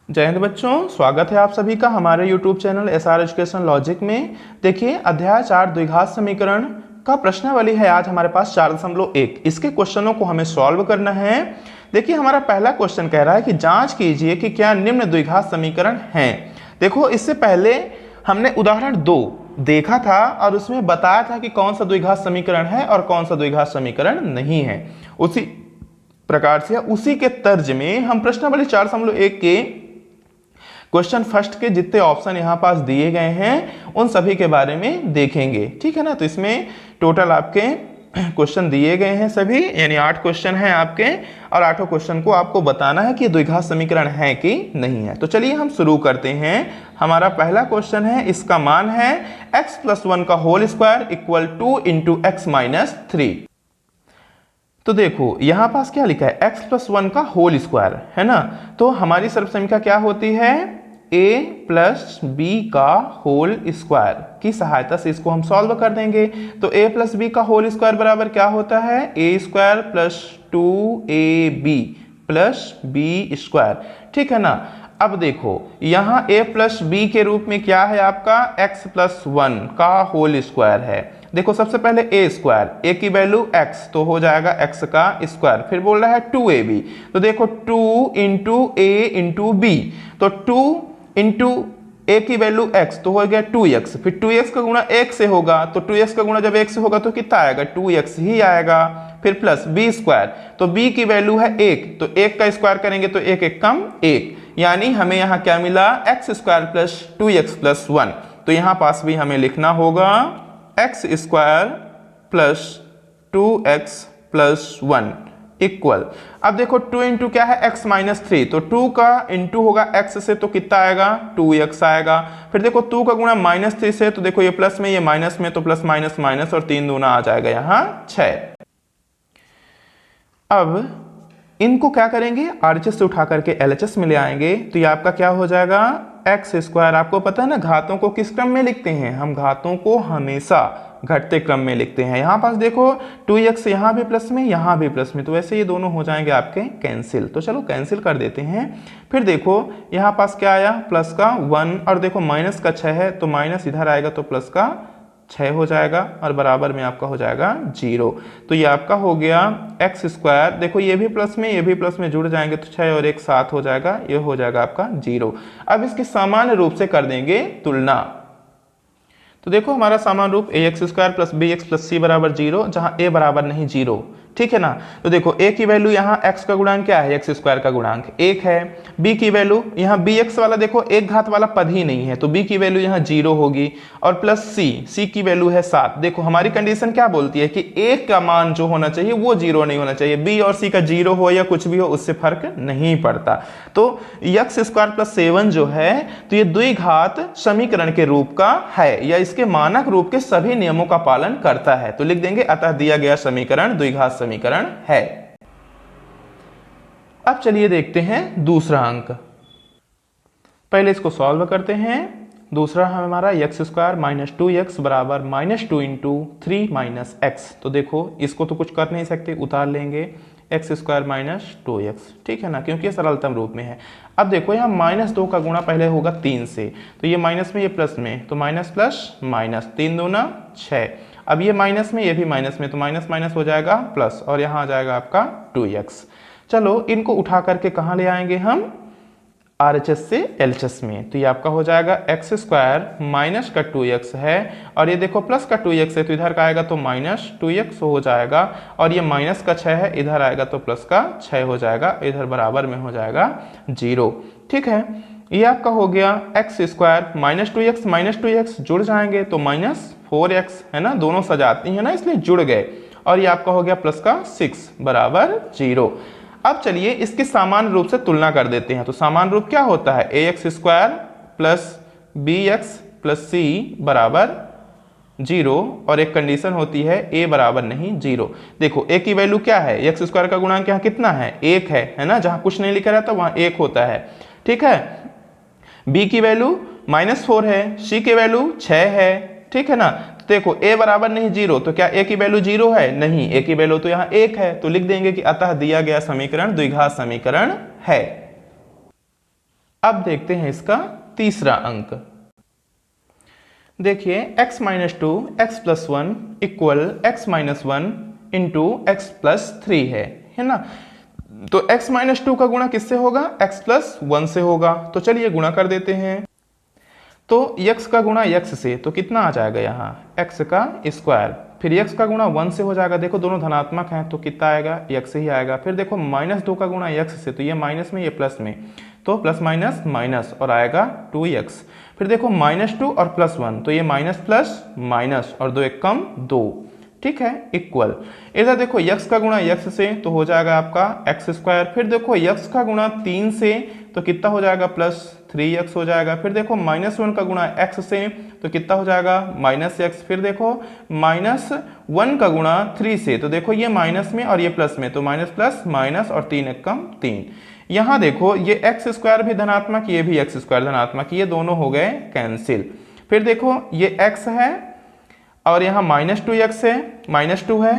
जय हिंद बच्चों, स्वागत है आप सभी का हमारे YouTube channel SR education logic में। देखिए अध्याय 4 द्विघात समीकरण का प्रश्नावली है आज हमारे पास 4.1। इसके क्वेश्चनों को हमें सॉल्व करना है। देखिए हमारा पहला क्वेश्चन कह रहा है कि जांच कीजिए कि क्या निम्न द्विघात समीकरण हैं। देखो इससे पहले हमने उदाहरण 2 देखा था और उसमें बताया था कि कौन सा द्विघात समीकरण है और कौन सा द्विघात समीकरण नहीं है। उसी प्रकार से उसी के तर्ज में हम प्रश्नावली 4.1 के क्वेश्चन फर्स्ट के जितने ऑप्शन यहाँ पास दिए गए हैं उन सभी के बारे में देखेंगे, ठीक है ना। तो इसमें टोटल आपके क्वेश्चन दिए गए हैं सभी, यानी 8 क्वेश्चन हैं आपके और 8 क्वेश्चन को आपको बताना है कि द्विघात समीकरण है कि नहीं है। तो चलिए हम शुरू करते हैं। हमारा पहला क्वेश्चन है, इसका मान है x+1 का whole square equal to into x minus 3। तो देखो यहाँ पास क्या लिखा है, x+1 का होल स्क्वायर है ना। तो हमारी सर्वसमीक्षा क्या होती है, a+b का होल स्क्वायर की सहायता से इसको हम सॉल्व कर देंगे। तो a+b का होल स्क्वायर बराबर क्या होता है, a² + 2ab + b², ठीक है ना। अब देखो यहाँ a+b के रूप में क्या है आपका x+1 का होल स्क्वायर है। देखो सबसे पहले a² की वैल्यू x तो हो जाएगा x का स्क्वायर, फिर बोल रहा है 2ab। तो देखो 2 × a × b, तो 2 × a की वैल्यू x तो हो गया 2x, फिर 2x का गुणा 1 से होगा, तो 2x का गुणा जब 1 से होगा तो कितना आएगा, 2x ही आएगा। फिर प्लस b², तो b की वैल्यू है 1, तो 1 का स्क्वायर करेंगे तो 1 1 कम 1, यानी हमें यहाँ क्या मिला, x² + 2x + 1। तो यहाँ पास भी हमें लिखना होगा x² + 2x + 1 इक्वल। अब देखो 2 × क्या है x माइनस 3, तो 2 का इंटू होगा x से तो कितना आएगा, 2x आएगा। फिर देखो 2 का गुणा -3 से, तो देखो ये प्लस में ये माइनस में, तो प्लस माइनस माइनस और 3 दूना आ जाएगा यहाँ 6। अब इनको क्या करेंगे, RHS से उठा करके LHS में ले आएंगे, तो ये आपका क्या हो जाएगा x²। आपको पता है ना घातों को किस क्रम में लिखते हैं, हम घातों को हमेशा घटते क्रम में लिखते हैं। यहाँ पास देखो 2x यहाँ भी प्लस में, यहाँ भी प्लस में, तो वैसे ये दोनों हो जाएंगे आपके कैंसिल। तो चलो कैंसिल कर देते हैं। फिर देखो यहाँ पास क्या आया, प्लस का 1, और देखो माइनस का 6 है, तो माइनस इधर आएगा तो प्लस का 6 हो जाएगा और बराबर में आपका हो जाएगा 0। तो ये आपका हो गया x²। देखो ये भी प्लस में ये भी प्लस में जुड़ जाएंगे तो 6 और 1 7 हो जाएगा, ये हो जाएगा आपका 0। अब इसके सामान्य रूप से कर देंगे तुलना। तो देखो हमारा सामान्य रूप ax² + bx + c बराबर 0, जहां a बराबर नहीं 0, ठीक है ना। तो देखो a की वैल्यू यहाँ x का गुणांक क्या है, x² का गुणांक 1 है। b की वैल्यू यहाँ bx वाला देखो एक घात वाला पद ही नहीं है, तो b की वैल्यू यहाँ 0 होगी, और प्लस c की वैल्यू है 7। देखो हमारी कंडीशन क्या बोलती है कि a का मान जो होना चाहिए वो 0 नहीं होना चाहिए, b और c का 0 हो या कुछ भी हो उससे फर्क नहीं पड़ता। तो x² + 7 जो है तो ये द्विघात समीकरण के रूप का है या इसके मानक रूप के सभी नियमों का पालन करता है। तो लिख देंगे अतः दिया गया समीकरण द्विघात समीकरण है। अब चलिए देखते हैं दूसरा अंक। पहले इसको सॉल्व करते हैं। दूसरा हमारा x² - 2x बराबर -2 × 3 - x। तो देखो इसको तो कुछ कर नहीं सकते, उतार लेंगे x² - 2x, ठीक है ना, क्योंकि ये सरलतम रूप में है। अब देखो यहाँ -2 का गुणा पहले होगा 3 से, तो ये माइनस में ये प्लस में, तो माइनस प्लस माइनस 3 दूना 6। अब ये माइनस में ये भी माइनस में, तो माइनस माइनस हो जाएगा प्लस, और यहाँ आ जाएगा आपका 2x। चलो इनको उठा करके कहाँ ले आएंगे हम, RHS से LHS में। तो ये आपका हो जाएगा x² माइनस का 2x है, और ये देखो प्लस का 2x है, तो इधर का आएगा तो -2x हो जाएगा, और ये माइनस का 6 है, इधर आएगा तो प्लस का 6 हो जाएगा, इधर बराबर में हो जाएगा 0, ठीक है। ये आपका हो गया x² -2x 2x जुड़ जाएंगे तो -4x है ना, दोनों सजाती है ना इसलिए जुड़ गए, और ये आपका हो गया प्लस का 6 बराबर 0। अब चलिए इसके सामान्य रूप से तुलना कर देते हैं। तो सामान्य रूप क्या होता है, ax² + bx + c बराबर 0, और एक कंडीशन होती है a बराबर नहीं 0। देखो a की वैल्यू क्या है, x² का गुणांक यहाँ कितना है, 1 है ना, जहाँ कुछ नहीं लिखा रहता वहाँ 1 होता है, ठीक है। b की वैल्यू -4 है, c की वैल्यू 6 है, ठीक है ना। देखो a बराबर नहीं 0, तो क्या a की वैल्यू 0 है, नहीं, a की वैल्यू तो यहाँ 1 है। तो लिख देंगे कि अतः दिया गया समीकरण द्विघात समीकरण है। अब देखते हैं इसका तीसरा अंक। देखिए x minus two x plus one equal x minus one into x plus three है ना। तो x माइनस टू का गुणा किससे होगा, x प्लस वन से होगा। तो चलिए गुणा कर देते हैं। तो x का गुणा x से तो कितना आ जाएगा यहाँ x का स्क्वायर, फिर x का गुणा 1 से हो जाएगा, देखो दोनों धनात्मक हैं तो कितना आएगा x ही आएगा। फिर देखो माइनस 2 का गुणा x से तो ये माइनस में ये प्लस में, तो प्लस माइनस माइनस और आएगा 2x। फिर देखो माइनस 2 और प्लस 1 तो ये माइनस प्लस माइनस और 2 एक कम 2, ठीक है, इक्वल। इधर देखो x का गुणा x से तो हो जाएगा आपका एक्स स्क्वायर। फिर देखो x का गुणा 3 से तो कितना हो जाएगा प्लस 3x हो जाएगा। फिर देखो माइनस 1 का गुणा x से तो कितना हो जाएगा माइनस x। फिर देखो माइनस 1 का गुणा 3 से तो देखो ये माइनस में और ये प्लस में, तो माइनस प्लस माइनस और 3 एक कम 3। यहाँ देखो ये एक्स स्क्वायर भी धनात्मक, ये भी एक्स स्क्वायर धनात्मक, ये दोनों हो गए कैंसिल। फिर देखो ये x है और यहाँ माइनस 2x है, माइनस 2 है,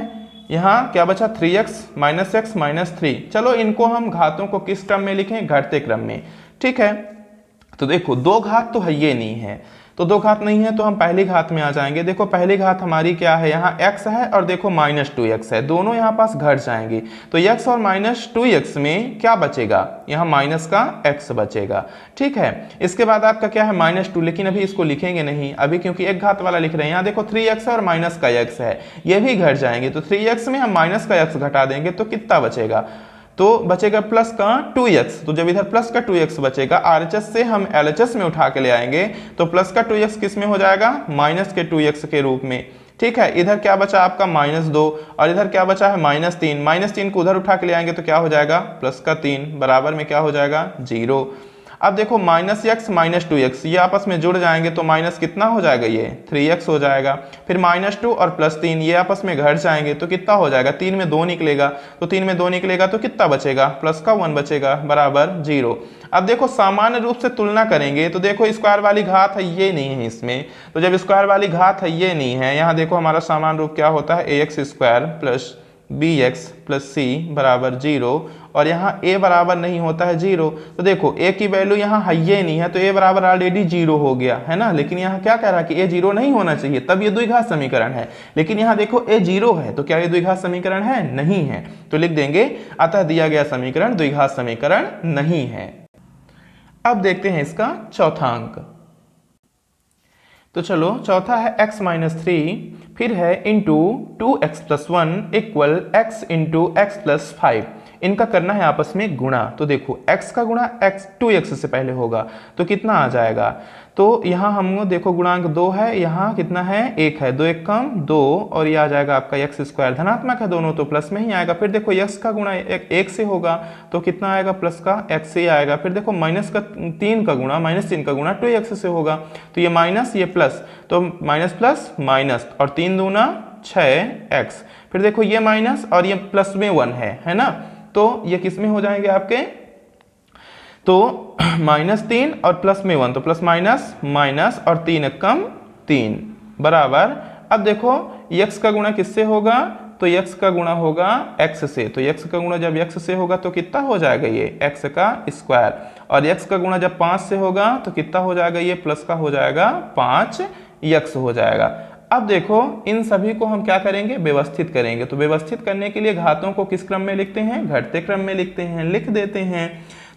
यहाँ क्या बचा 3x माइनस x माइनस 3। चलो इनको हम घातों को किस क्रम में लिखें, घटते क्रम में, ठीक है। तो देखो दो घात तो है ये नहीं है, तो दो घात नहीं है तो हम पहली घात में आ जाएंगे। देखो पहली घात हमारी क्या है, यहाँ x है और देखो माइनस 2x है, दोनों यहाँ पास घट जाएंगे। तो x और माइनस 2x में क्या बचेगा, यहाँ माइनस का x बचेगा, ठीक है। इसके बाद आपका क्या है माइनस 2, लेकिन अभी इसको लिखेंगे नहीं अभी क्योंकि एक घात वाला लिख रहे हैं। यहाँ देखो 3x है और माइनस का x है, ये भी घट जाएंगे। तो 3x में हम माइनस का x घटा देंगे तो कितना बचेगा, तो बचेगा प्लस का 2x। तो जब इधर प्लस का 2x बचेगा, RHS से हम LHS में उठा के ले आएंगे तो प्लस का 2x किस में हो जाएगा, माइनस के 2x के रूप में, ठीक है। इधर क्या बचा आपका माइनस 2 और इधर क्या बचा है माइनस 3, माइनस 3 को उधर उठा के ले आएंगे तो क्या हो जाएगा प्लस का 3 बराबर में क्या हो जाएगा 0। अब देखो माइनस x माइनस 2x ये आपस में जुड़ जाएंगे तो माइनस कितना हो जाएगा, ये 3x हो जाएगा। फिर माइनस 2 और प्लस 3 ये आपस में घट जाएंगे तो कितना हो जाएगा, 3 में 2 निकलेगा, तो 3 में 2 निकलेगा तो कितना बचेगा, प्लस का 1 बचेगा बराबर 0। अब देखो सामान्य रूप से तुलना करेंगे तो देखो स्क्वायर वाली घात है ये नहीं है इसमें, तो जब स्क्वायर वाली घात है ये नहीं है, यहाँ देखो हमारा सामान्य रूप क्या होता है ax square plus bx plus c बराबर 0 और यहाँ a बराबर नहीं होता है 0। तो देखो a की वैल्यू यहाँ है ये नहीं है तो a बराबर ऑलरेडी 0 हो गया है ना। लेकिन यहाँ क्या कह रहा है कि a 0 नहीं होना चाहिए, तब ये द्विघात समीकरण है। लेकिन यहाँ देखो a 0 है तो क्या ये द्विघात समीकरण है, नहीं है, तो लिख देंगे अतः दिया गया समीकरण द्विघात समीकरण नहीं है। अब देखते हैं इसका चौथा अंक। तो चलो चौथा है x माइनस 3 फिर है into 2x plus 1 equal x into x plus 5। इनका करना है आपस में गुणा। तो देखो x का गुणा x 2x से पहले होगा तो कितना आ जाएगा, तो यहाँ हम देखो गुणांक 2 है, यहाँ कितना है 1 है, 2 एक कम 2 और ये आ जाएगा आपका x स्क्वायर, धनात्मक है दोनों तो प्लस में ही आएगा। फिर देखो x का गुणा 1 से होगा तो कितना आएगा प्लस का x से ही आएगा। फिर देखो माइनस का 3 का गुणा माइनस 3 का गुणा 2x से होगा तो ये माइनस ये प्लस, तो माइनस प्लस माइनस और 3 दूना 6x। फिर देखो ये माइनस और ये प्लस में 1 है ना, तो ये किस में हो जाएंगे आपके, तो माइनस 3 और प्लस में 1 तो प्लस माइनस माइनस और 3 कम 3 बराबर। अब देखो x का गुणा किससे होगा, तो x का गुणा होगा x से, तो x का गुणा जब x से होगा तो कितना हो जाएगा ये x का स्क्वायर, और x का गुणा जब 5 से होगा तो कितना हो जाएगा ये प्लस का हो जाएगा 5x हो जाएगा। अब देखो इन सभी को हम क्या करेंगे, व्यवस्थित करेंगे। तो व्यवस्थित करने के लिए घातों को किस क्रम में लिखते हैं, घटते क्रम में लिखते हैं, लिख देते हैं।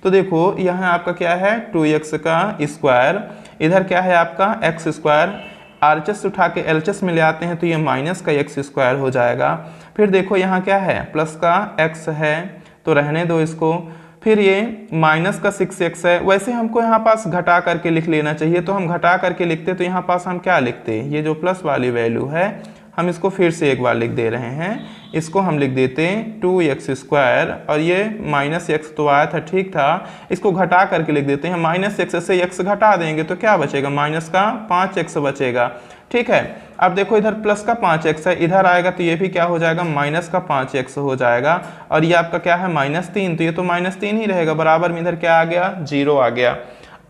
तो देखो यहाँ आपका क्या है 2x का स्क्वायर, इधर क्या है आपका x स्क्वायर, RHS उठा के LHS में ले आते हैं तो ये माइनस का x स्क्वायर हो जाएगा। फिर देखो यहाँ क्या है प्लस का x है तो रहने दो इसको। फिर ये माइनस का 6x है, वैसे हमको यहाँ पास घटा करके लिख लेना चाहिए तो हम घटा करके लिखते, तो यहाँ पास हम क्या लिखते, ये जो प्लस वाली वैल्यू है हम इसको फिर से एक बार लिख दे रहे हैं, इसको हम लिख देते हैं 2x स्क्वायर और ये माइनस x तो आया था ठीक था, इसको घटा करके लिख देते हैं, माइनस x से x घटा देंगे तो क्या बचेगा माइनस का 5x बचेगा, ठीक है। अब देखो इधर प्लस का 5x है, इधर आएगा तो ये भी क्या हो जाएगा माइनस का 5x हो जाएगा, और ये आपका क्या है माइनस 3 तो ये तो माइनस 3 ही रहेगा, बराबर में इधर क्या आ गया 0 आ गया।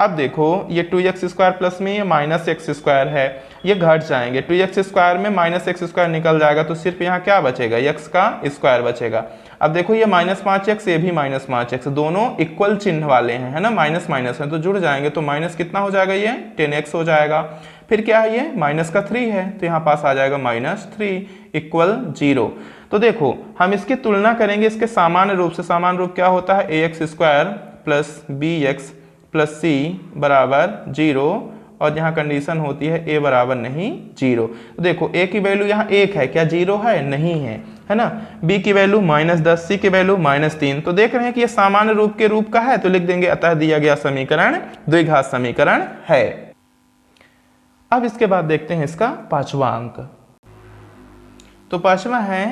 अब देखो ये 2x² प्लस में ये -x² है, ये घट जाएंगे। 2x² में -x² निकल जाएगा तो सिर्फ यहाँ क्या बचेगा, x का स्क्वायर बचेगा। अब देखो ये -5x ये भी -5x, दोनों इक्वल चिन्ह वाले हैं, है ना, माइनस माइनस है तो जुड़ जाएंगे। तो माइनस कितना हो जाएगा, ये 10x हो जाएगा। फिर क्या है, ये माइनस का 3 है तो यहाँ पास आ जाएगा -3 = 0। तो देखो हम इसकी तुलना करेंगे इसके सामान्य रूप से। सामान्य रूप क्या होता है, ax² plus bx plus c बराबर 0, और यहाँ कंडीशन होती है a बराबर नहीं 0। तो देखो a की वैल्यू यहाँ 1 है, क्या 0 है, नहीं है ना। b की वैल्यू -10, c की वैल्यू -3। तो देख रहे हैं कि ये सामान्य रूप के रूप का है तो लिख देंगे अतः दिया गया समीकरण द्विघात समीकरण है। अब इसके बाद देखते हैं इसका पांचवा अंक। तो पांचवा है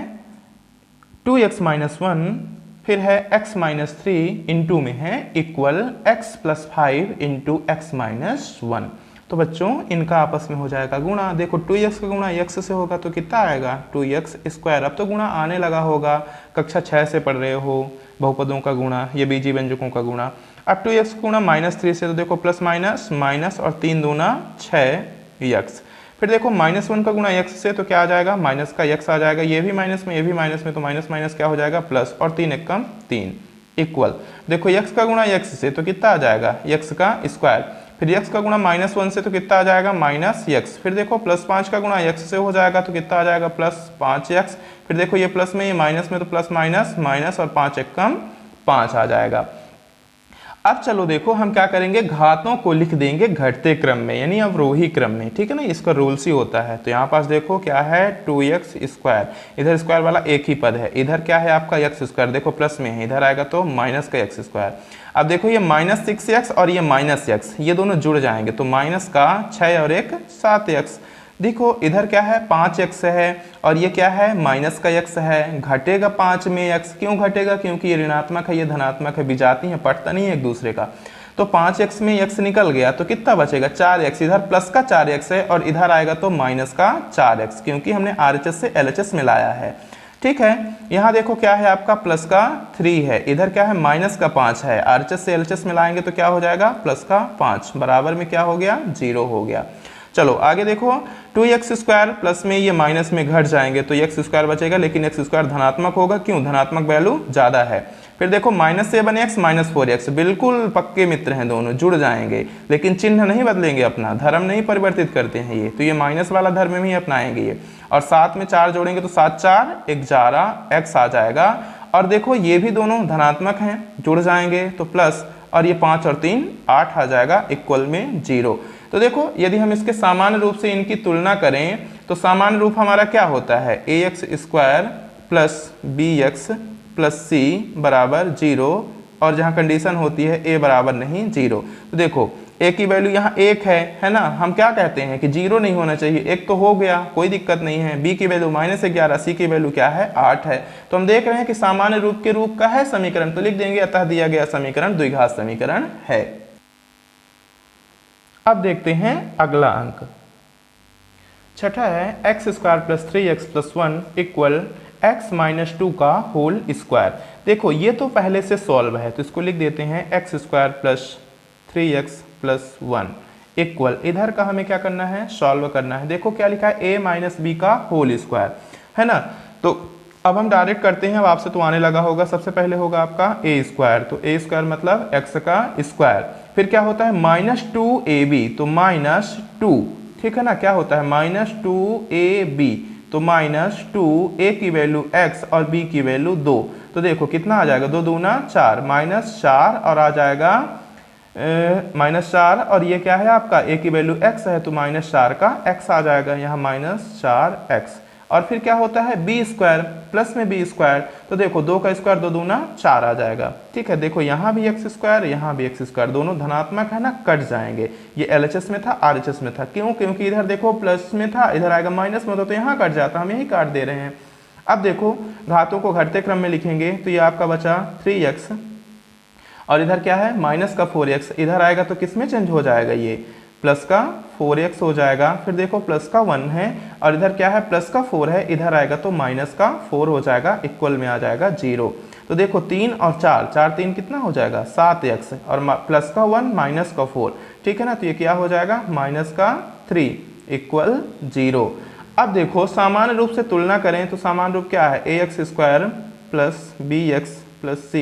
2x - 1, फिर है x - 3 इंटू में है इक्वल x + 5 इंटू x - 1। तो बच्चों इनका आपस में हो जाएगा गुणा। देखो 2x का गुणा x से होगा तो कितना आएगा, 2x²। अब तो गुणा आने लगा होगा, कक्षा 6 से पढ़ रहे हो, बहुपदों का गुणा, ये बीजी व्यंजकों का गुणा। अब 2x का गुणा -3 से, तो देखो प्लस माइनस माइनस और 3 दूना 6x। फिर देखो -1 का गुणा x से तो क्या आ जाएगा, माइनस का x आ जाएगा, ये भी माइनस में ये भी माइनस में, तो माइनस माइनस क्या हो जाएगा प्लस, और 3 × 1 = 3 इक्वल। देखो x का गुणा x से तो कितना आ जाएगा, x का स्क्वायर। फिर x का गुणा -1 से तो कितना आ जाएगा, -x। फिर देखो +5 का गुणा x से हो जाएगा तो कितना आ जाएगा, +5x। फिर देखो ये प्लस में ये माइनस में तो प्लस माइनस माइनस, और 5 × 1 = 5 आ जाएगा। अब चलो देखो हम क्या करेंगे, घातों को लिख देंगे घटते क्रम में, यानी अवरोही क्रम में, ठीक है ना। इसका रूल्स ही होता है। तो यहाँ पास देखो क्या है, 2x², इधर स्क्वायर वाला एक ही पद है, इधर क्या है आपका x², देखो प्लस में है, इधर आएगा तो माइनस का x²। अब देखो ये -6x और ये -x, ये दोनों जुड़ जाएंगे तो माइनस का 6 और 1 7x। देखो इधर क्या है 5x है, और ये क्या है माइनस का x है, घटेगा 5 में x। क्यों घटेगा, क्योंकि ये ऋणात्मक है ये धनात्मक है, विजाती है, पढ़ता नहीं है एक दूसरे का। तो 5x में x निकल गया तो कितना बचेगा 4x, इधर प्लस का 4x है और इधर आएगा तो माइनस का 4x, क्योंकि हमने RHS से LHS मिलाया है, ठीक है। यहाँ देखो क्या है आपका प्लस का 3 है, इधर क्या है माइनस का 5 है, RHS से LHS मिलाएंगे तो क्या हो जाएगा प्लस का 5 बराबर में क्या हो गया 0 हो गया। चलो आगे देखो 2x² प्लस में ये माइनस में घट जाएंगे तो x² बचेगा, लेकिन x² धनात्मक होगा, क्यों, धनात्मक वैल्यू ज्यादा है। फिर देखो -7x -4x, बिल्कुल पक्के मित्र हैं दोनों, जुड़ जाएंगे, लेकिन चिन्ह नहीं बदलेंगे, अपना धर्म नहीं परिवर्तित करते हैं ये, तो ये माइनस वाला धर्म में ही अपनाएंगे ये। और साथ में 4 जोड़ेंगे तो 7 × 4 = 11 x आ जाएगा। और देखो ये भी दोनों धनात्मक हैं, जुड़ जाएंगे तो प्लस, और ये 5 और 3 8 आ जाएगा इक्वल में 0। तो देखो यदि हम इसके सामान्य रूप से इनकी तुलना करें तो सामान्य रूप हमारा क्या होता है, ax² plus bx plus c बराबर 0, और जहाँ कंडीशन होती है a बराबर नहीं 0। तो देखो a की वैल्यू यहाँ 1 है ना, हम क्या कहते हैं कि 0 नहीं होना चाहिए, 1 तो हो गया कोई दिक्कत नहीं है। b की वैल्यू -11, c की वैल्यू क्या है 8 है। तो हम देख रहे हैं कि सामान्य रूप के रूप का है समीकरण, तो लिख देंगे अतः दिया गया समीकरण द्विघात समीकरण है। अब देखते हैं अगला अंक, छठा है x² plus 3x plus 1 equal x - 2 का होल स्क्वायर। देखो ये तो पहले से सॉल्व है तो इसको लिख देते हैं x² plus 3x plus 1 equal, इधर का हमें क्या करना है, सॉल्व करना है। देखो क्या लिखा है, a - b का होल स्क्वायर, है ना। तो अब हम डायरेक्ट करते हैं, अब आपसे तो आने लगा होगा। सबसे पहले होगा आपका a², तो a² मतलब x का स्क्वायर। फिर क्या होता है -2ab, तो -2, ठीक है ना, क्या होता है -2ab, तो -2, a की वैल्यू x और b की वैल्यू 2। तो देखो कितना आ जाएगा, 2 दूना 4, -4, और आ जाएगा -4, और ये क्या है आपका a की वैल्यू x है तो -4 का x आ जाएगा यहाँ -4x। और फिर क्या होता है b² प्लस में b², तो देखो 2 का स्क्वायर 2 दूना 4 आ जाएगा, ठीक है। देखो यहाँ भी x², यहाँ भी x², दोनों धनात्मक है ना, कट जाएंगे। ये LHS में था RHS में था, क्यों, क्योंकि इधर देखो प्लस में था, इधर आएगा माइनस में, तो यहाँ कट जाता, हम यही काट दे रहे हैं। अब देखो घातों को घटते क्रम में लिखेंगे तो ये आपका बचा 3x, और इधर क्या है माइनस का 4x, इधर आएगा तो किस में चेंज हो जाएगा, ये प्लस का 4x हो जाएगा। फिर देखो प्लस का 1 है, और इधर क्या है प्लस का 4 है, इधर आएगा तो माइनस का 4 हो जाएगा, इक्वल में आ जाएगा 0। तो देखो 3 और 4, 4 3 कितना हो जाएगा 7x, और प्लस का 1 माइनस का 4, ठीक है ना। तो ये क्या हो जाएगा माइनस का 3 इक्वल 0। अब देखो सामान्य रूप से तुलना करें तो सामान्य रूप क्या है, ax² plus bx plus c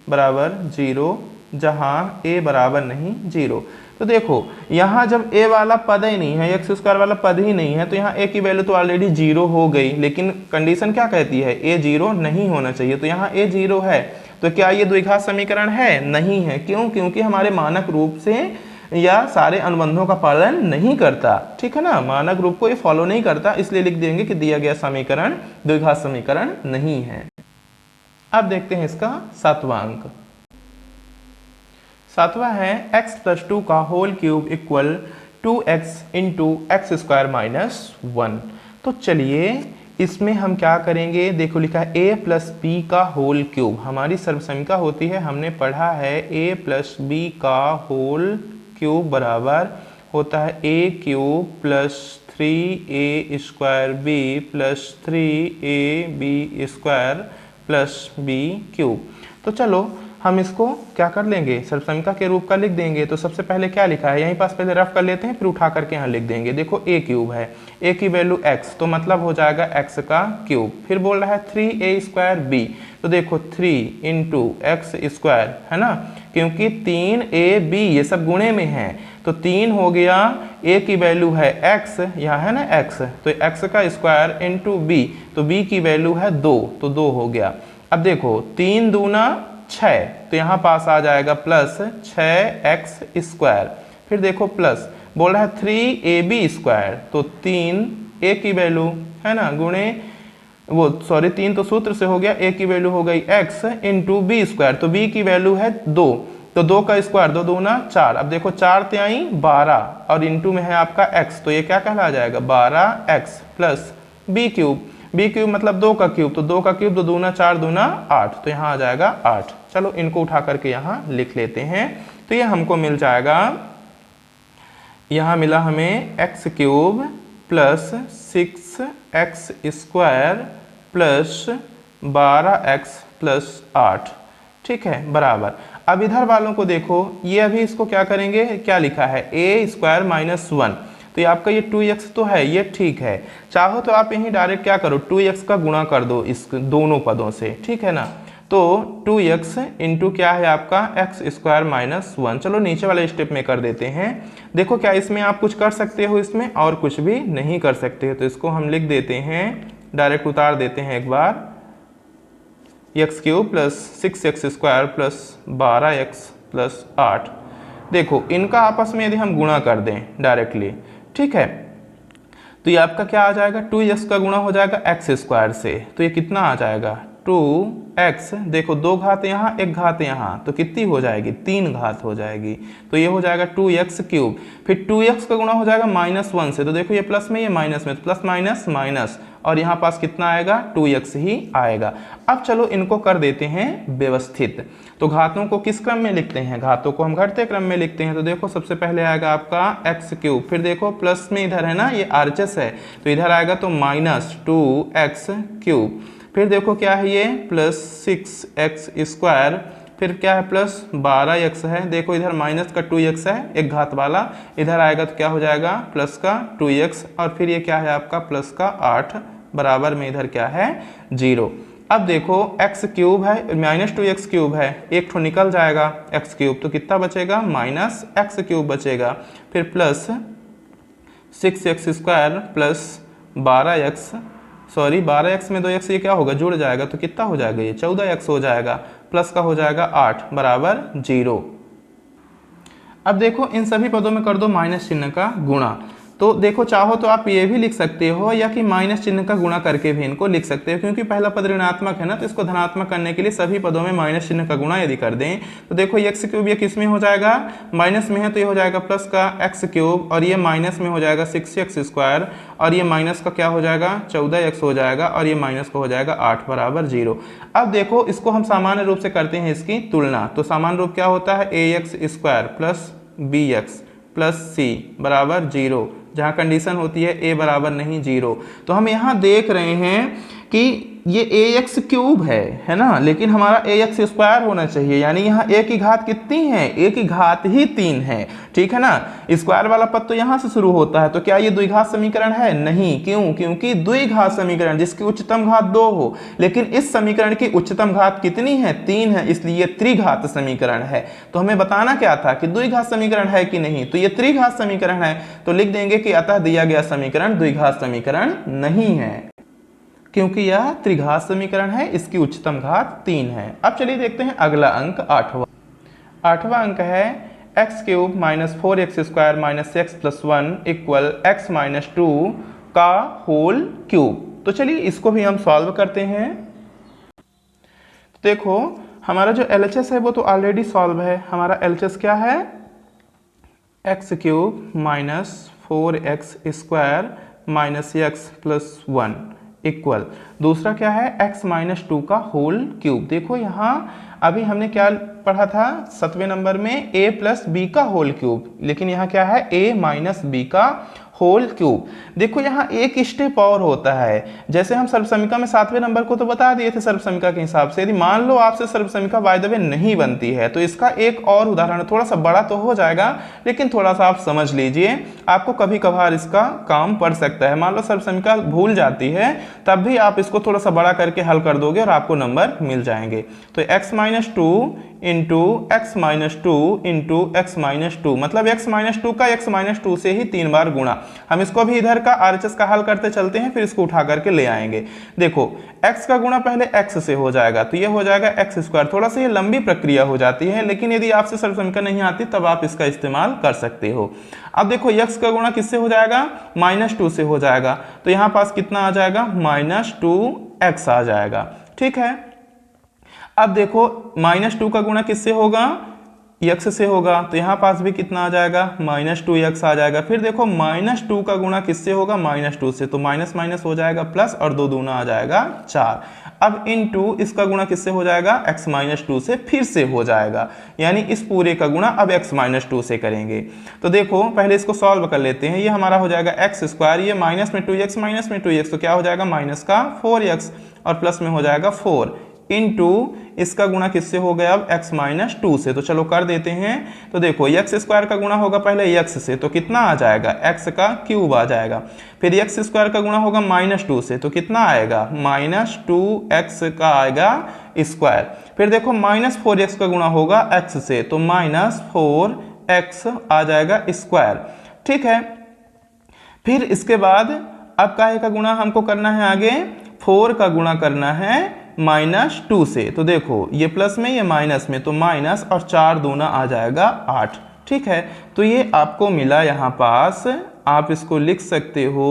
बराबर 0, जहाँ a बराबर नहीं 0। तो देखो यहाँ जब a वाला पद ही नहीं है, x² वाला पद ही नहीं है, तो यहाँ a की वैल्यू तो ऑलरेडी 0 हो गई, लेकिन कंडीशन क्या कहती है, a 0 नहीं होना चाहिए। तो यहाँ a 0 है, तो क्या ये द्विघात समीकरण है? नहीं है। क्यों? क्योंकि हमारे मानक रूप से या सारे अनुबंधों का पालन नहीं करता, ठीक है ना, मानक रूप को ये फॉलो नहीं करता, इसलिए लिख देंगे कि दिया गया समीकरण द्विघात समीकरण नहीं है। अब देखते हैं इसका 7वां अंक। 7वां है x + 2 का whole cube equal 2x into x² minus 1। तो चलिए इसमें हम क्या करेंगे, देखो लिखा है a + b का होल क्यूब, हमारी सर्वसमीका होती है, हमने पढ़ा है a + b का होल क्यूब बराबर होता है a³ + 3a² b + 3ab² + b³। तो चलो हम इसको क्या कर लेंगे, सर्वसमीका के रूप का लिख देंगे। तो सबसे पहले क्या लिखा है, यहीं पास पहले रफ कर लेते हैं, फिर उठा करके यहाँ लिख देंगे। देखो a³ है, a की वैल्यू x, तो मतलब हो जाएगा x का क्यूब। फिर बोल रहा है 3a² b, तो देखो 3 इंटू x² है ना, क्योंकि 3ab ये सब गुणे में है, तो 3 हो गया, a की वैल्यू है x, यहाँ है ना x, तो x का स्क्वायर इंटू b, तो b की वैल्यू है 2, तो 2 हो गया। अब देखो 3 दूना 6, तो यहाँ पास आ जाएगा प्लस 6x²। फिर देखो प्लस बोल रहा है 3ab², तो 3a की वैल्यू है ना गुणे वो 3 तो सूत्र से हो गया, a की वैल्यू हो गई x इंटू b², तो b की वैल्यू है 2, तो 2 का स्क्वायर 2 दूना 4। अब देखो 4 त्याई 12 और इंटू में है आपका x, तो ये क्या कहला जाएगा 12x प्लस b³ b³ मतलब 2 का क्यूब, तो 2 का क्यूब 2 दूना 4 दूना 8, तो यहाँ आ जाएगा 8। चलो इनको उठा करके यहाँ लिख लेते हैं। तो ये हमको मिल जाएगा, यहाँ मिला हमें x³ plus 6x² plus 12x plus 8, ठीक है, बराबर। अब इधर वालों को देखो, ये अभी इसको क्या करेंगे, क्या लिखा है a² माइनस 1, तो ये आपका ये 2x तो है, ये ठीक है। चाहो तो आप यहीं डायरेक्ट क्या करो, 2x का गुणा कर दो इस दोनों पदों से, ठीक है ना। तो 2x इंटू क्या है आपका x² माइनस 1। चलो नीचे वाले स्टेप में कर देते हैं। देखो क्या इसमें आप कुछ कर सकते हो, इसमें और कुछ भी नहीं कर सकते हो, तो इसको हम लिख देते हैं, डायरेक्ट उतार देते हैं एक बार, x³ plus 6x² plus 12x plus 8। देखो इनका आपस में यदि हम गुणा कर दें डायरेक्टली, ठीक है, तो ये आपका क्या आ जाएगा, 2x का गुणा हो जाएगा x² से, तो ये कितना आ जाएगा 2x, देखो 2 घात यहाँ 1 घात यहाँ, तो कितनी हो जाएगी 3 घात हो जाएगी, तो ये हो जाएगा 2x³। फिर 2x का गुणा हो जाएगा -1 से, तो देखो ये प्लस में ये माइनस में, तो प्लस माइनस माइनस, और यहाँ पास कितना आएगा 2x ही आएगा। अब चलो इनको कर देते हैं व्यवस्थित। तो घातों को किस क्रम में लिखते हैं, घातों को हम घटते क्रम में लिखते हैं। तो देखो सबसे पहले आएगा आपका x³, फिर देखो प्लस में इधर है ना ये RHS है, तो इधर आएगा तो -2x³, फिर देखो क्या है ये प्लस 6x², फिर क्या है प्लस 12x है, देखो इधर माइनस का 2x है 1 घात वाला, इधर आएगा तो क्या हो जाएगा प्लस का 2x, और फिर ये क्या है आपका प्लस का 8 बराबर में इधर क्या है 0। अब देखो x³ है -2x³ है, एक ठो निकल जाएगा x³, तो कितना बचेगा -x³ बचेगा, फिर प्लस 6x² प्लस 12x में 2x ये क्या होगा जुड़ जाएगा, तो कितना हो जाएगा ये 14x हो जाएगा, प्लस का हो जाएगा 8 बराबर 0। अब देखो इन सभी पदों में कर दो माइनस चिन्ह का गुणा। तो देखो चाहो तो आप ये भी लिख सकते हो, या कि माइनस चिन्ह का गुणा करके भी इनको लिख सकते हो, क्योंकि पहला पद ऋणात्मक है ना, तो इसको धनात्मक करने के लिए सभी पदों में माइनस चिन्ह का गुणा यदि कर दें, तो देखो x³ ये किस में हो जाएगा, माइनस में है, तो ये हो जाएगा प्लस का x³, और ये माइनस में हो जाएगा 6x², और ये माइनस का क्या हो जाएगा 14x हो जाएगा, और ये माइनस का हो जाएगा 8 बराबर 0। अब देखो इसको हम सामान्य रूप से करते हैं इसकी तुलना। तो सामान्य रूप क्या होता है ax² plus bx plus c बराबर 0, जहाँ कंडीशन होती है a बराबर नहीं 0। तो हम यहाँ देख रहे हैं कि ये ax क्यूब है ना, लेकिन हमारा ax स्क्वायर होना चाहिए, यानी यहाँ a की घात कितनी है, a की घात ही 3 है, ठीक है ना। स्क्वायर वाला पद तो यहाँ से शुरू होता है, तो क्या ये द्विघात समीकरण है? नहीं। क्यों? क्योंकि द्विघात समीकरण जिसकी उच्चतम घात 2 हो, लेकिन इस समीकरण की उच्चतम घात कितनी है? 3 है, इसलिए त्रिघात समीकरण है। तो हमें बताना क्या था कि द्विघात समीकरण है कि नहीं, तो ये त्रिघात समीकरण है, तो लिख देंगे कि अतः दिया गया समीकरण द्विघात समीकरण नहीं है, क्योंकि यह त्रिघात समीकरण है, इसकी उच्चतम घात 3 है। अब चलिए देखते हैं अगला अंक, आठवां अंक है x cube minus 4x square minus x plus 1 equal x minus 2 का होल क्यूब। तो चलिए इसको भी हम सॉल्व करते हैं। देखो हमारा जो LHS है वो तो ऑलरेडी सॉल्व है। हमारा LHS क्या है? X cube minus 4x square minus x plus 1 equal, दूसरा क्या है? x माइनस 2 का होल क्यूब। देखो यहाँ अभी हमने क्या पढ़ा था 7वें नंबर में, a प्लस बी का होल क्यूब, लेकिन यहाँ क्या है? a माइनस बी का होल क्यूब। देखो यहाँ एक स्टेप और होता है, जैसे हम सर्वसमीका में 7वें नंबर को तो बता दिए थे सर्वसमीका के हिसाब से, यदि मान लो आपसे सर्वसमीका बाय द वे नहीं बनती है, तो इसका एक और उदाहरण, थोड़ा सा बड़ा तो हो जाएगा लेकिन थोड़ा सा आप समझ लीजिए, आपको कभी कभार इसका काम पड़ सकता है। मान लो सर्वसमीका भूल जाती है, तब भी आप इसको थोड़ा सा बड़ा करके हल कर दोगे और आपको नंबर मिल जाएंगे। तो x minus 2 into x minus 2 into x minus 2, मतलब x माइनस 2 का x माइनस 2 से ही 3 बार गुणा। हम इसको भी इधर का RHS का हल करते चलते हैं, फिर इसको उठा करके ले आएंगे। देखो x का गुणा पहले x से हो जाएगा, तो ये हो जाएगा एक्स स्क्वायर। थोड़ा सा ये लंबी प्रक्रिया हो जाती है, लेकिन यदि आपसे सर्वसमीका नहीं आती तब आप इसका इस्तेमाल कर सकते हो। अब देखो x का गुणा किससे हो जाएगा? माइनस 2 से हो जाएगा, तो यहाँ पास कितना आ जाएगा? माइनस 2x आ जाएगा, ठीक है। अब देखो माइनस 2 का गुणा किससे होगा? x से होगा, तो यहाँ पास भी कितना आ जाएगा? माइनस 2x आ जाएगा। फिर देखो माइनस 2 का गुणा किससे होगा? माइनस 2 से, तो माइनस माइनस हो जाएगा प्लस, और 2 दूना आ जाएगा 4। अब इनटू इसका गुणा किससे हो जाएगा? x माइनस 2 से फिर से हो जाएगा, यानी इस पूरे का गुणा अब x माइनस 2 से करेंगे। तो देखो पहले इसको सॉल्व कर लेते हैं। ये हमारा हो जाएगा एक्स स्क्वायर, ये माइनस में 2x माइनस में 2x, तो क्या हो जाएगा? माइनस का 4x, और प्लस में हो जाएगा 4 इंटू इसका गुणा किससे हो गया? अब x माइनस 2 से, तो चलो कर देते हैं। तो देखो x स्क्वायर का गुणा होगा पहले x से, तो कितना आ जाएगा? x का क्यूब आ जाएगा। फिर x स्क्वायर का गुणा होगा माइनस 2 से, तो कितना आएगा? माइनस 2x का आएगा स्क्वायर। फिर देखो माइनस 4x का गुणा होगा x से, तो माइनस 4x आ जाएगा स्क्वायर, ठीक है। फिर इसके बाद अब काहे का गुणा हमको करना है? आगे 4 का गुणा करना है माइनस 2 से, तो देखो ये प्लस में ये माइनस में, तो माइनस और 4 दूना आ जाएगा 8, ठीक है। तो ये आपको मिला यहाँ पास, आप इसको लिख सकते हो।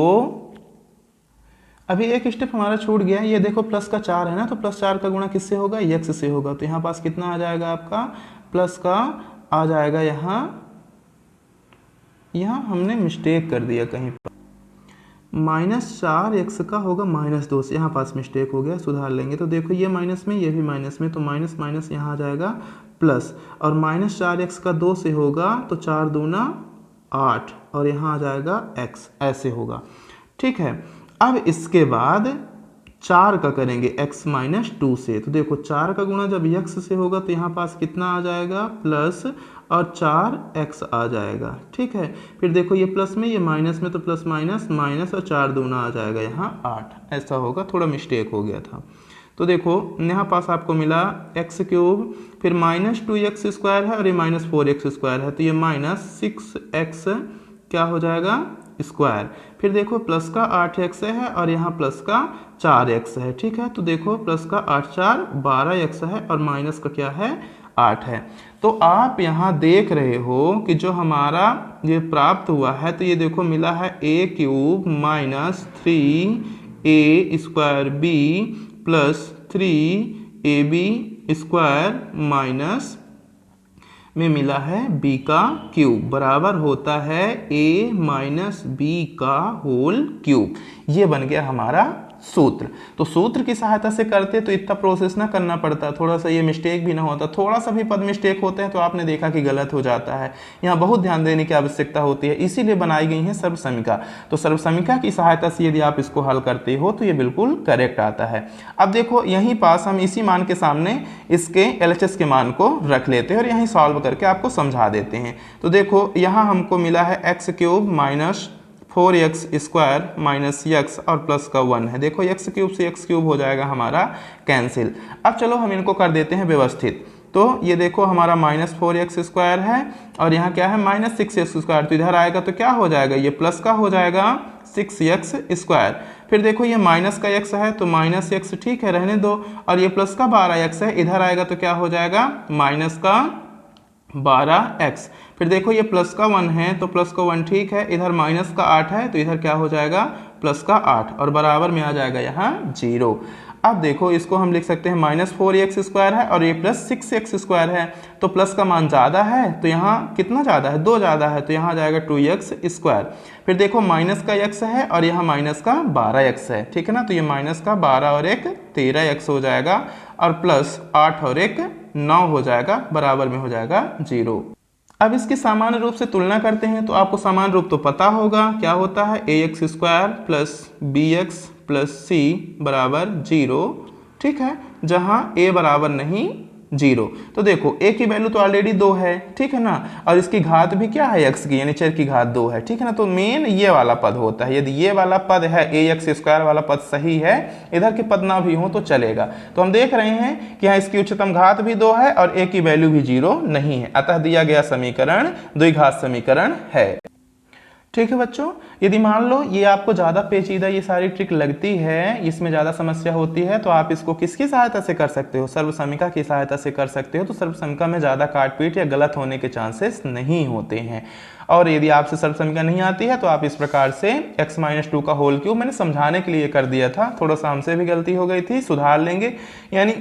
अभी एक स्टेप हमारा छूट गया, ये देखो प्लस का 4 है ना, तो प्लस 4 का गुणा किससे होगा? x से होगा, तो यहाँ पास कितना आ जाएगा आपका? प्लस का आ जाएगा, यहाँ हमने मिस्टेक कर दिया कहीं पर, माइनस 4x का होगा माइनस 2 से, यहाँ पास मिस्टेक हो गया, सुधार लेंगे। तो देखो ये माइनस में, ये भी माइनस में, तो माइनस माइनस यहाँ आ जाएगा प्लस, और माइनस 4x का 2 से होगा, तो 4 दूना 8, और यहाँ आ जाएगा x, ऐसे होगा, ठीक है। अब इसके बाद 4 का करेंगे x माइनस 2 से, तो देखो 4 का गुणा जब x से होगा, तो यहाँ पास कितना आ जाएगा? प्लस और 4x आ जाएगा, ठीक है। फिर देखो ये प्लस में, ये माइनस में, तो प्लस माइनस माइनस, और 4 दूना आ जाएगा यहाँ 8, ऐसा होगा, थोड़ा मिस्टेक हो गया था। तो देखो यहाँ पास आपको मिला एक्स क्यूब, फिर माइनस 2x स्क्वायर है, और ये माइनस 4x स्क्वायर है, तो ये माइनस 6x क्या हो जाएगा? स्क्वायर। फिर देखो प्लस का 8x है, और यहाँ प्लस का 4x है, ठीक है। तो देखो प्लस का 8 4 12x है, और माइनस का क्या है? 8 है। तो आप यहाँ देख रहे हो कि जो हमारा ये प्राप्त हुआ है, तो ये देखो मिला है a cube minus 3a square b plus 3ab square minus में मिला है b का क्यूब, बराबर होता है a माइनस b का होल क्यूब। ये बन गया हमारा सूत्र। तो सूत्र की सहायता से करते तो इतना प्रोसेस ना करना पड़ता, थोड़ा सा ये मिस्टेक भी ना होता, थोड़ा सा भी पद मिस्टेक होते हैं तो आपने देखा कि गलत हो जाता है। यहाँ बहुत ध्यान देने की आवश्यकता होती है, इसीलिए बनाई गई है सर्वसमिका। तो सर्वसमिका की सहायता से यदि आप इसको हल करते हो तो ये बिल्कुल करेक्ट आता है। अब देखो यहीं पास हम इसी मान के सामने इसके LHS के मान को रख लेते हैं और यहीं सॉल्व करके आपको समझा देते हैं। तो देखो यहाँ हमको मिला है x³ minus 4x² minus x और प्लस का 1 है। देखो x³ से x³ हो जाएगा हमारा कैंसिल। अब चलो हम इनको कर देते हैं व्यवस्थित। तो ये देखो हमारा -4x² है और यहाँ क्या है -6x²। तो इधर आएगा तो क्या हो जाएगा, ये प्लस का हो जाएगा 6x²। फिर देखो ये माइनस का x है तो -x, ठीक है रहने दो, और ये प्लस का 12x है, इधर आएगा तो क्या हो जाएगा माइनस का 12x। फिर देखो ये प्लस का 1 है तो प्लस का 1 ठीक है, इधर माइनस का 8 है तो इधर क्या हो जाएगा प्लस का 8 और बराबर में आ जाएगा यहाँ 0। अब देखो इसको हम लिख सकते हैं -4x² है और ये प्लस 6x² है, तो प्लस का मान ज़्यादा है तो यहाँ कितना ज़्यादा है, 2 ज़्यादा है, तो यहाँ आ जाएगा 2x²। फिर देखो माइनस का x है और यहाँ माइनस का 12x है, ठीक है ना, तो ये माइनस का 12 और 1 13x हो जाएगा और प्लस 8 और 1 9 हो जाएगा, बराबर में हो जाएगा 0। अब इसकी सामान्य रूप से तुलना करते हैं तो आपको सामान्य रूप तो पता होगा, क्या होता है ax² plus bx plus c बराबर 0, ठीक है, जहां a बराबर नहीं 0। तो देखो a की वैल्यू तो ऑलरेडी 2 है, ठीक है ना, और इसकी घात भी क्या है x की, यानी चर की घात 2 है, ठीक है ना। तो मेन ये वाला पद होता है, यदि ये वाला पद है ax² वाला पद सही है, इधर के पद ना भी हो तो चलेगा। तो हम देख रहे हैं कि यहाँ इसकी उच्चतम घात भी 2 है और a की वैल्यू भी 0 नहीं है, अतः दिया गया समीकरण द्विघात समीकरण है। ठीक है बच्चों, यदि मान लो ये आपको ज़्यादा पेचीदा ये सारी ट्रिक लगती है, इसमें ज़्यादा समस्या होती है, तो आप इसको किसकी सहायता से कर सकते हो, सर्वसमिका की सहायता से कर सकते हो। तो सर्वसमिका में ज़्यादा काट पीट या गलत होने के चांसेस नहीं होते हैं। और यदि आपसे सर्वसमिका नहीं आती है तो आप इस प्रकार से x-2 का होल क्यूब, मैंने समझाने के लिए कर दिया था, थोड़ा सा हमसे भी गलती हो गई थी, सुधार लेंगे। यानी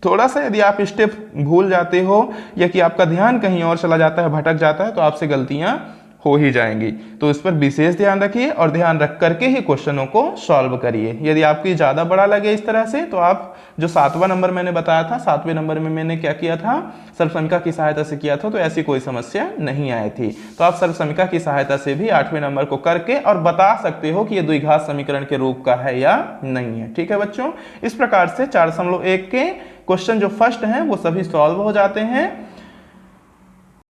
थोड़ा सा यदि आप स्टेप भूल जाते हो या कि आपका ध्यान कहीं और चला जाता है, भटक जाता है, तो आपसे गलतियाँ हो ही जाएंगी। तो इस पर विशेष ध्यान रखिए और ध्यान रख करके ही क्वेश्चनों को सॉल्व करिए। यदि आपकी ज़्यादा बड़ा लगे इस तरह से तो आप जो 7वां नंबर मैंने बताया था, 7वें नंबर में मैंने क्या किया था, सर्वसमिका की सहायता से किया था, तो ऐसी कोई समस्या नहीं आई थी। तो आप सर्वसमिका की सहायता से भी 8वें नंबर को करके और बता सकते हो कि ये द्विघात समीकरण के रूप का है या नहीं है। ठीक है बच्चों, इस प्रकार से 4.1 के क्वेश्चन जो फर्स्ट हैं वो सभी सॉल्व हो जाते हैं।